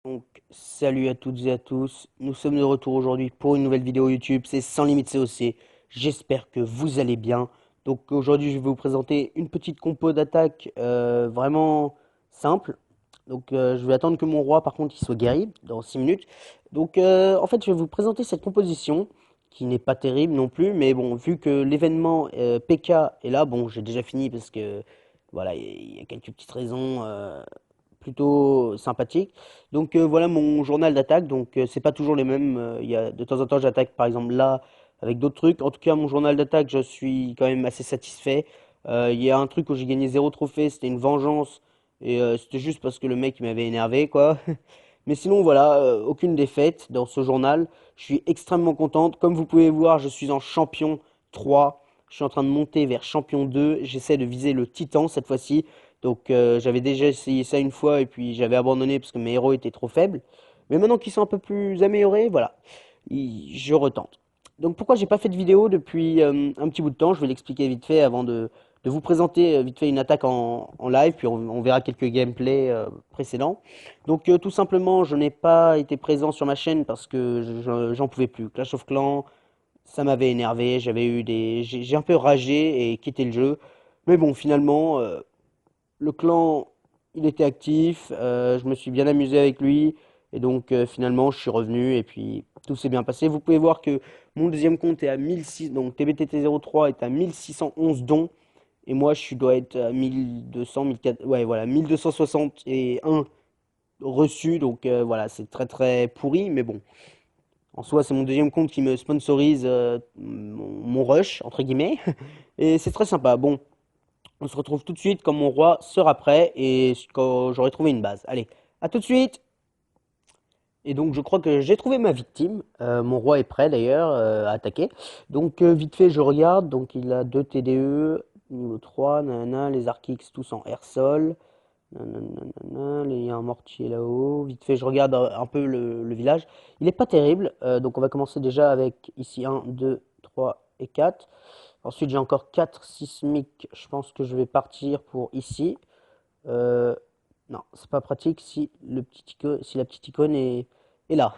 Donc, salut à toutes et à tous. Nous sommes de retour aujourd'hui pour une nouvelle vidéo YouTube. C'est Sans Limite COC. J'espère que vous allez bien. Donc, aujourd'hui, je vais vous présenter une petite compo d'attaque vraiment simple. Donc, je vais attendre que mon roi, par contre, il soit guéri dans 6 minutes. Donc, en fait, je vais vous présenter cette composition qui n'est pas terrible non plus. Mais bon, vu que l'événement PK est là, bon, j'ai déjà fini parce que voilà, il y a quelques petites raisons. Plutôt sympathique. Donc voilà mon journal d'attaque. Donc c'est pas toujours les mêmes. Il y a de temps en temps j'attaque par exemple là avec d'autres trucs. En tout cas mon journal d'attaque, je suis quand même assez satisfait. Il y a un truc où j'ai gagné 0 trophée, c'était une vengeance et c'était juste parce que le mec il m'avait énervé quoi. Mais sinon voilà, aucune défaite dans ce journal. Je suis extrêmement contente. Comme vous pouvez voir, je suis en champion 3. Je suis en train de monter vers champion 2. J'essaie de viser le titan cette fois-ci. Donc j'avais déjà essayé ça une fois et puis j'avais abandonné parce que mes héros étaient trop faibles. Mais maintenant qu'ils sont un peu plus améliorés, voilà, je retente. Donc pourquoi j'ai pas fait de vidéo depuis un petit bout de temps, je vais l'expliquer vite fait avant de vous présenter vite fait une attaque en live, puis on verra quelques gameplays précédents. Donc tout simplement, je n'ai pas été présent sur ma chaîne parce que j'en pouvais plus. Clash of Clans, ça m'avait énervé, j'ai un peu ragé et quitté le jeu. Mais bon, finalement, le clan, il était actif, je me suis bien amusé avec lui, et donc finalement je suis revenu, et puis tout s'est bien passé. Vous pouvez voir que mon deuxième compte est à 1006, donc TBTT03 est à 1611 dons, et moi je dois être à 1200, 1400, ouais voilà, 1261 reçus, donc voilà, c'est très très pourri, mais bon. En soi, c'est mon deuxième compte qui me sponsorise mon rush, entre guillemets, et c'est très sympa. Bon, on se retrouve tout de suite quand mon roi sera prêt et quand j'aurai trouvé une base. Allez, à tout de suite! Et donc je crois que j'ai trouvé ma victime. Mon roi est prêt d'ailleurs à attaquer. Donc vite fait je regarde. Donc il a 2 TDE, niveau 3, nanana, les Archix tous en air sol. Nanana, il y a un mortier là-haut. Vite fait je regarde un peu le village. Il est pas terrible. Donc on va commencer déjà avec ici un, 2, 3 et 4. Ensuite j'ai encore 4 sismiques. Je pense que je vais partir pour ici. Euh, non, c'est pas pratique si la petite icône est là.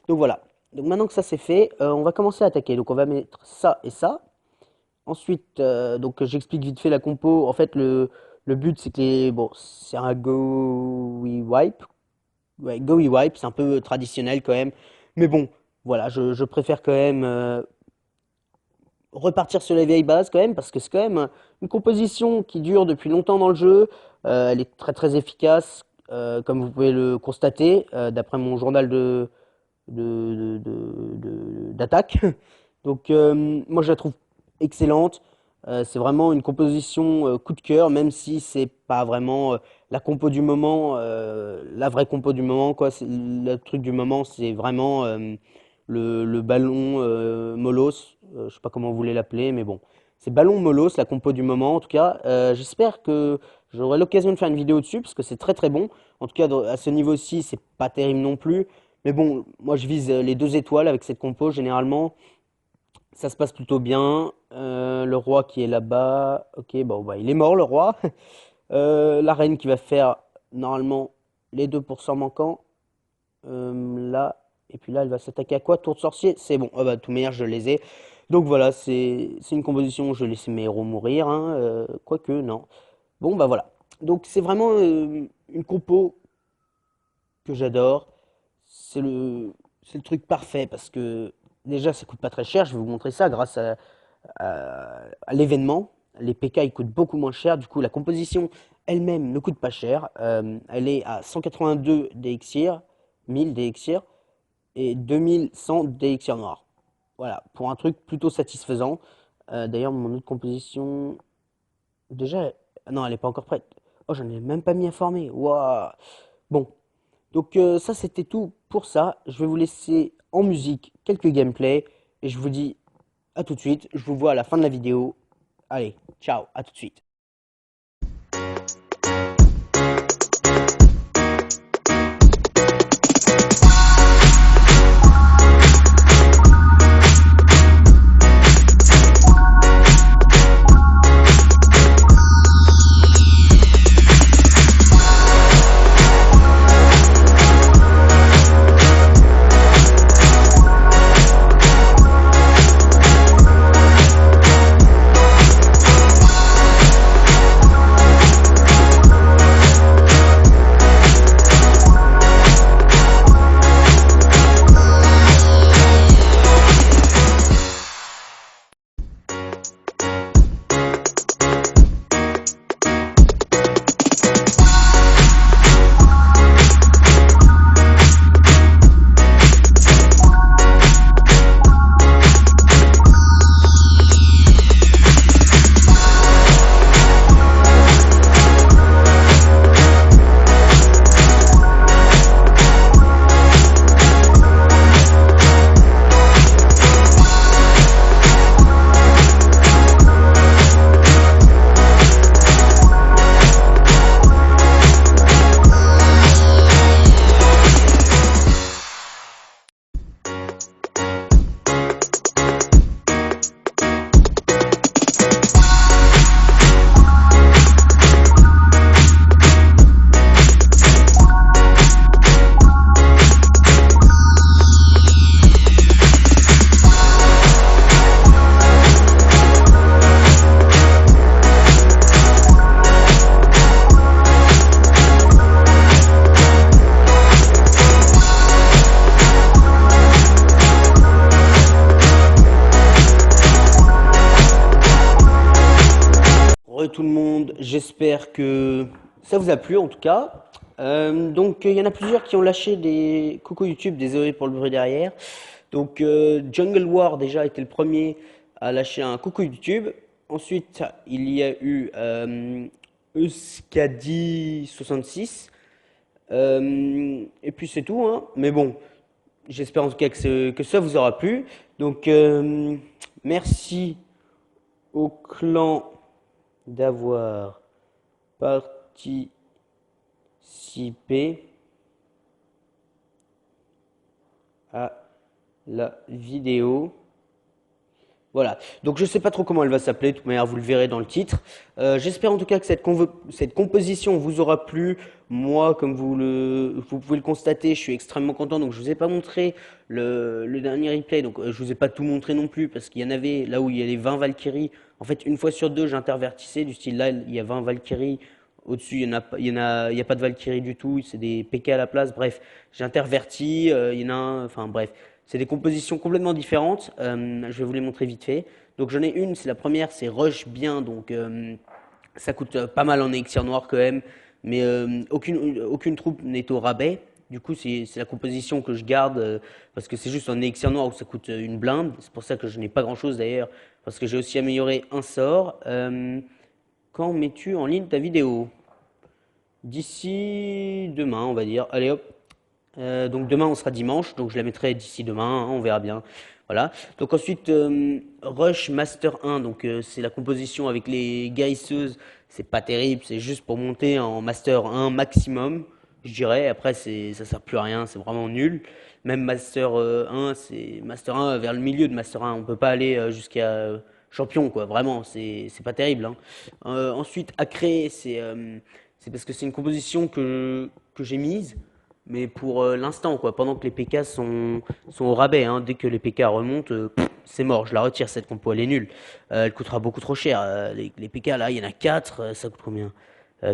Donc voilà. Donc maintenant que ça c'est fait, on va commencer à attaquer. Donc on va mettre ça et ça. Ensuite, donc j'explique vite fait la compo. En fait, le but c'est que bon, c'est un go we wipe. Ouais, go we wipe, c'est un peu traditionnel quand même. Mais bon, voilà, je préfère quand même repartir sur les vieilles bases quand même, parce que c'est quand même une composition qui dure depuis longtemps dans le jeu. Elle est très très efficace, comme vous pouvez le constater, d'après mon journal d'attaque. Donc moi je la trouve excellente. C'est vraiment une composition coup de cœur, même si c'est pas vraiment la compo du moment, la vraie compo du moment, quoi. Le truc du moment, c'est vraiment le ballon Molos. Je sais pas comment vous voulez l'appeler, mais bon. C'est ballon Molos, la compo du moment, en tout cas. J'espère que j'aurai l'occasion de faire une vidéo dessus, parce que c'est très très bon. En tout cas, à ce niveau-ci, c'est pas terrible non plus. Mais bon, moi je vise les 2 étoiles avec cette compo, généralement. Ça se passe plutôt bien. Le roi qui est là-bas. Ok, bon, bah, il est mort, le roi. La reine qui va faire normalement les 2% manquants. Là. Et puis là, elle va s'attaquer à quoi? Tour de sorcier. C'est bon. Ah bah, de toute manière, je les ai. Donc voilà, c'est une composition où je laisse mes héros mourir, hein. Quoique, non. Bon, bah voilà. Donc c'est vraiment une compo que j'adore. C'est le truc parfait parce que déjà ça coûte pas très cher. Je vais vous montrer ça grâce à l'événement. Les PK ils coûtent beaucoup moins cher. Du coup, la composition elle-même ne coûte pas cher. Elle est à 182 d'élixir, 1000 d'élixir et 2100 d'élixir noir. Voilà, pour un truc plutôt satisfaisant. D'ailleurs, mon autre composition. Déjà. Non, elle n'est pas encore prête. Oh, j'en ai même pas mis informé. Waouh! Bon, donc ça c'était tout pour ça. Je vais vous laisser en musique quelques gameplays et je vous dis à tout de suite. Je vous vois à la fin de la vidéo. Allez, ciao, à tout de suite. tout le monde, j'espère que ça vous a plu en tout cas. Donc il y en a plusieurs qui ont lâché des coucou YouTube, désolé pour le bruit derrière. Donc Jungle War déjà était le premier à lâcher un coucou YouTube. Ensuite il y a eu Euskadi66. Et puis c'est tout, hein. Mais bon, j'espère en tout cas que ça vous aura plu. Donc merci au clan d'avoir participé à la vidéo. Voilà, donc je sais pas trop comment elle va s'appeler, de toute manière vous le verrez dans le titre. J'espère en tout cas que cette composition vous aura plu. Moi, comme vous pouvez le constater, je suis extrêmement content. Donc je vous ai pas montré le dernier replay, donc je vous ai pas tout montré non plus parce qu'il y en avait là où il y a les 20 Valkyries. En fait, une fois sur deux, j'intervertissais du style là, il y a 20 Valkyries. Au-dessus, il y a pas de Valkyrie du tout, c'est des PK à la place. Bref, j'intervertis, il y en a un, enfin bref. C'est des compositions complètement différentes. Je vais vous les montrer vite fait. Donc j'en ai une, c'est la première, c'est Rush Bien. Donc ça coûte pas mal en élixir noir quand même. Mais aucune troupe n'est au rabais. Du coup, c'est la composition que je garde parce que c'est juste en élixir noir où ça coûte une blinde. C'est pour ça que je n'ai pas grand chose d'ailleurs. Parce que j'ai aussi amélioré un sort. Quand mets-tu en ligne ta vidéo? D'ici demain, on va dire. Allez hop. Donc demain on sera dimanche, donc je la mettrai d'ici demain, hein, on verra bien. Voilà. Donc ensuite Rush Master 1, donc c'est la composition avec les guérisseuses. C'est pas terrible, c'est juste pour monter en Master 1 maximum, je dirais. Après ça sert plus à rien, c'est vraiment nul. Même Master 1, c'est Master 1 vers le milieu de Master 1, on peut pas aller jusqu'à champion quoi. Vraiment, c'est pas terrible, hein. Ensuite à créer, c'est parce que c'est une composition que j'ai mise mais pour l'instant, quoi, pendant que les PK sont au rabais, hein. Dès que les PK remontent, c'est mort, je la retire cette compo, elle est nulle. Elle coûtera beaucoup trop cher. Les PK là, il y en a 4, ça coûte combien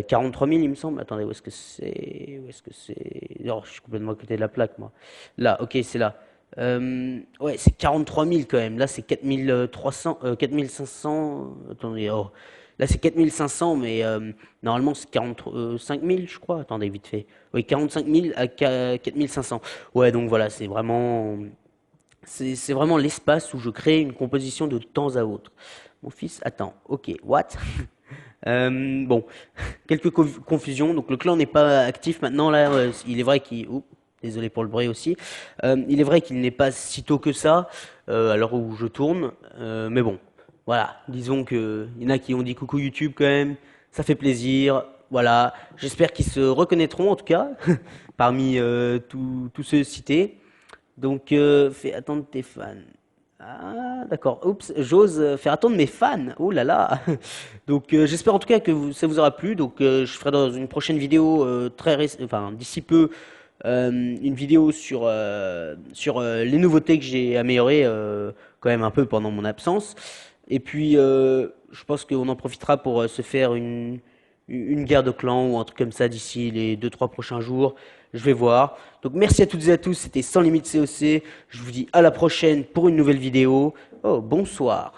43 000 il me semble. Attendez, où est-ce que c'est? Où est-ce que c'est? Oh, je suis complètement à côté de la plaque, moi. Là, ok, c'est là. Ouais, c'est 43 000 quand même. Là, c'est 4300, 4500. Attendez, oh. Là, c'est 4500, mais normalement, c'est 45 000, je crois. Attendez, vite fait. Oui, 45 000 à 4500. Ouais, donc voilà, c'est vraiment l'espace où je crée une composition de temps à autre. Mon fils, attends, ok, what? Bon, quelques confusions. Donc, le clan n'est pas actif maintenant. Là, il est vrai qu'il. Oups, désolé pour le bruit aussi. Il est vrai qu'il n'est pas si tôt que ça, à l'heure où je tourne. Mais bon. Voilà, disons que y en a qui ont dit coucou YouTube quand même, ça fait plaisir. Voilà, j'espère qu'ils se reconnaîtront en tout cas parmi tous ceux cités. Donc fais attendre tes fans. Ah d'accord, oups, j'ose faire attendre mes fans. Oh là là. Donc j'espère en tout cas que ça vous aura plu. Donc je ferai dans une prochaine vidéo enfin d'ici peu une vidéo sur les nouveautés que j'ai améliorées quand même un peu pendant mon absence. Et puis, je pense qu'on en profitera pour se faire une guerre de clans ou un truc comme ça d'ici les 2-3 prochains jours. Je vais voir. Donc, merci à toutes et à tous. C'était Sans Limite COC. Je vous dis à la prochaine pour une nouvelle vidéo. Oh, bonsoir.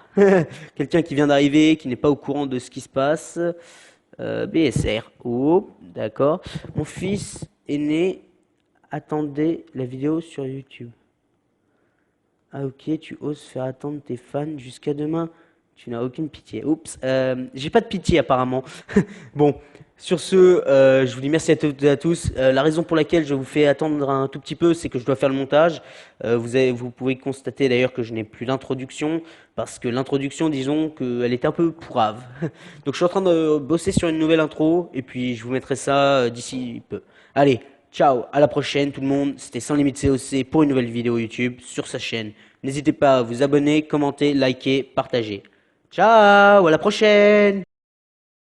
Quelqu'un qui vient d'arriver, qui n'est pas au courant de ce qui se passe. BSR. Oh, d'accord. Mon fils est né. Attendez la vidéo sur YouTube. Ah ok, tu oses faire attendre tes fans jusqu'à demain. Tu n'as aucune pitié. Oups, j'ai pas de pitié apparemment. Bon, sur ce, je vous dis merci à toutes et à tous. La raison pour laquelle je vous fais attendre un tout petit peu, c'est que je dois faire le montage. Vous pouvez constater d'ailleurs que je n'ai plus d'introduction, parce que l'introduction, disons qu'elle est un peu pourrave. Donc je suis en train de bosser sur une nouvelle intro, et puis je vous mettrai ça d'ici peu. Allez. Ciao, à la prochaine tout le monde, c'était Sans Limite COC pour une nouvelle vidéo YouTube sur sa chaîne. N'hésitez pas à vous abonner, commenter, liker, partager. Ciao, à la prochaine!